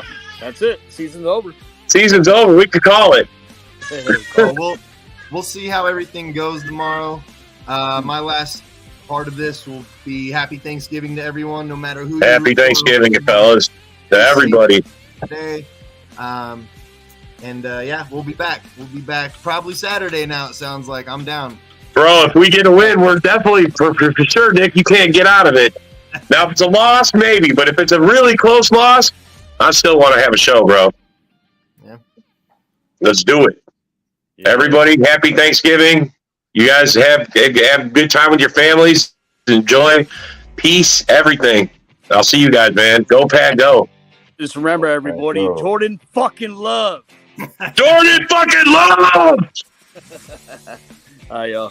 That's it. Season's over. Season's over. We could call it. We'll see how everything goes tomorrow. My last part of this will be Happy Thanksgiving to everyone, no matter who. Happy Thanksgiving, fellas, to everybody. Today, we'll be back. We'll be back probably Saturday. Now it sounds like I'm down. Bro, if we get a win, we're definitely, for sure, Nick, you can't get out of it. Now, if it's a loss, maybe. But if it's a really close loss, I still want to have a show, bro. Yeah. Let's do it. Yeah. Everybody, happy Thanksgiving. You guys have a good time with your families. Enjoy. Peace, everything. I'll see you guys, man. Go, Pat, go. Just remember, everybody, Jordan fucking Love. Jordan fucking Love! All right, y'all.